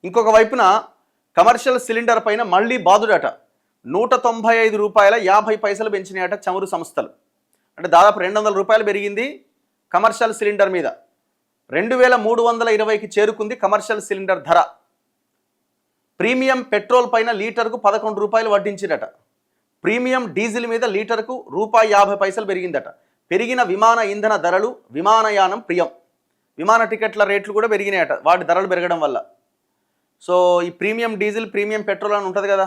ఇంకొక వైపున commercial cylinder పైన మళ్ళీ బాదుడట. 195 రూపాయల 50 పైసలు పెంచినాయట చమురు సంస్థలు. అంటే దాదాపు 200 రూపాయలు పెరిగింది కమర్షియల్ సిలిండర్ మీద. 2320కి చేరుకుంది కమర్షియల్ సిలిండర్ ధర. ప్రీమియం పెట్రోల్ పైన లీటర్కు 11 రూపాయలు వడ్డించిరట. ప్రీమియం డీజిల్ మీద లీటర్కు ₹1.50 పెరిగిందట. పెరిగిన విమాన ఇంధన ధరలు విమానయానం ప్రియం. విమాన టికెట్ల రేట్లు కూడా పెరిగినాయట వాటి ధరలు పెరగడం వల్ల. సో ఈ ప్రీమియం డీజిల్ ప్రీమియం పెట్రోల్ అని ఉంటుంది కదా,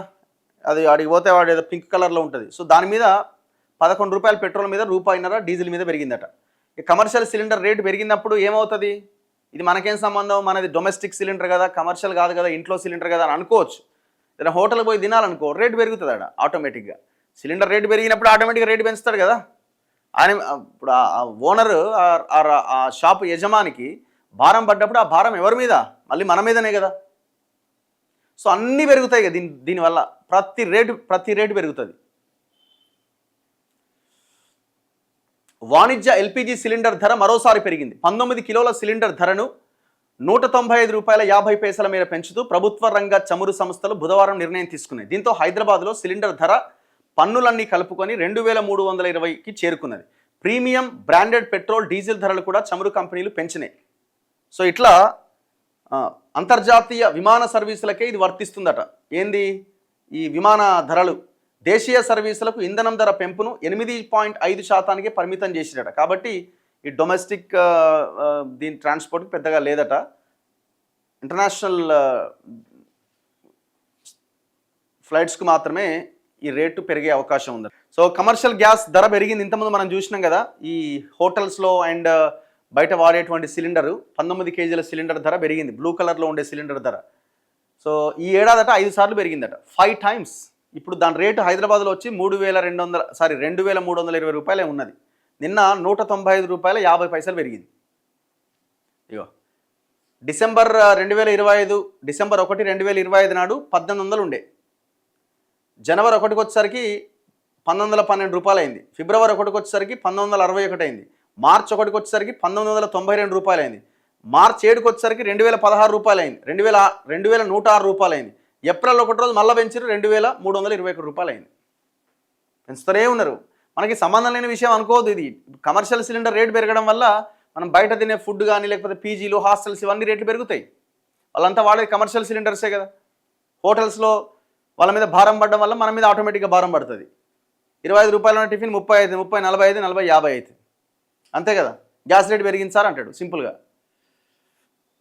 అది వాడికి పోతే వాడు ఏదో పింక్ కలర్లో ఉంటుంది. సో దాని మీద 11 రూపాయల పెట్రోల్ మీద ₹1.50 డీజిల్ మీద పెరిగిందట. ఈ కమర్షియల్ సిలిండర్ రేటు పెరిగినప్పుడు ఏమవుతుంది, ఇది మనకేం సంబంధం, మనది డొమెస్టిక్ సిలిండర్ కదా, కమర్షియల్ కాదు కదా, ఇంట్లో సిలిండర్ కదా అని అనుకోవచ్చు. ఏదైనా హోటల్కి పోయి తినాలనుకో రేటు పెరుగుతుంది అక్కడ ఆటోమేటిక్గా. సిలిండర్ రేటు పెరిగినప్పుడు ఆటోమేటిక్గా రేటు పెంచుతాడు కదా. ఆయన ఇప్పుడు ఆ ఓనరు ఆ షాపు యజమానికి భారం పడ్డప్పుడు ఆ భారం ఎవరి మీద, మళ్ళీ మన మీదనే కదా. సో అన్నీ పెరుగుతాయి కదా దీనివల్ల, ప్రతి రేటు పెరుగుతుంది. వాణిజ్య ఎల్పిజి సిలిండర్ ధర మరోసారి పెరిగింది. 19 కిలోల సిలిండర్ ధరను ₹195.50 మేర పెంచుతూ ప్రభుత్వ రంగ చమురు సంస్థలు బుధవారం నిర్ణయం తీసుకున్నాయి. దీంతో హైదరాబాద్లో సిలిండర్ ధర పన్నులన్నీ కలుపుకొని 2320కి చేరుకున్నది. ప్రీమియం బ్రాండెడ్ పెట్రోల్ డీజిల్ ధరలు కూడా చమురు కంపెనీలు పెంచినాయి. సో ఇట్లా అంతర్జాతీయ విమాన సర్వీసులకే ఇది వర్తిస్తుందట. ఏంది ఈ విమాన ధరలు? దేశీయ సర్వీసులకు ఇంధనం ధర పెంపును 8.5%కే పరిమితం చేసిరట. కాబట్టి ఈ డొమెస్టిక్ దీని ట్రాన్స్పోర్ట్కి పెద్దగా లేదట. ఇంటర్నేషనల్ ఫ్లైట్స్కు మాత్రమే ఈ రేటు పెరిగే అవకాశం ఉంది. సో కమర్షియల్ గ్యాస్ ధర పెరిగింది. ఇంతకుముందు మనం చూసినాం కదా, ఈ హోటల్స్లో అండ్ బయట వాడేటువంటి సిలిండరు 19 కేజీల సిలిండర్ ధర పెరిగింది, బ్లూ కలర్లో ఉండే సిలిండర్ ధర. సో ఈ ఏడాదట 5 సార్లు పెరిగిందట, 5 టైమ్స్. ఇప్పుడు దాని రేటు హైదరాబాద్లో వచ్చి 2320 రూపాయలే ఉన్నది. నిన్న ₹195.50 పెరిగింది. ఇగో డిసెంబర్ 2025 డిసెంబర్ 1, 2025 నాడు 1800 ఉండే. జనవరి 1కి వచ్చేసరికి 1912 రూపాయలు అయింది. ఫిబ్రవరి 1కి వచ్చేసరికి 1961 అయింది. మార్చి 1కి వచ్చేసరికి 1992 రూపాయలు అయింది. మార్చి 7కి వచ్చేసరికి 2016 రూపాయలు అయింది. 2106 రూపాయలు అయింది. ఏప్రిల్ 1 రోజు మళ్ళీ పెంచారు, 2321 రూపాయలు అయింది. పెంచుతూనే ఉన్నారు. మనకి సంబంధం లేని విషయం అనుకోవద్దు. ఇది కమర్షియల్ సిలిండర్ రేటు పెరగడం వల్ల మనం బయట తినే ఫుడ్ కానీ లేకపోతే పీజీలు హాస్టల్స్ ఇవన్నీ రేట్లు పెరుగుతాయి. వాళ్ళంతా వాడే కమర్షియల్ సిలిండర్సే కదా. హోటల్స్లో వాళ్ళ మీద భారం పడడం వల్ల మన మీద ఆటోమేటిక్గా భారం పడుతుంది. 25 రూపాయల టిఫిన్ 35, 30, 45, 40, 50 అవుతుంది. అంతే కదా. గ్యాస్ రేటు పెరిగింది సార్ అంటాడు సింపుల్గా.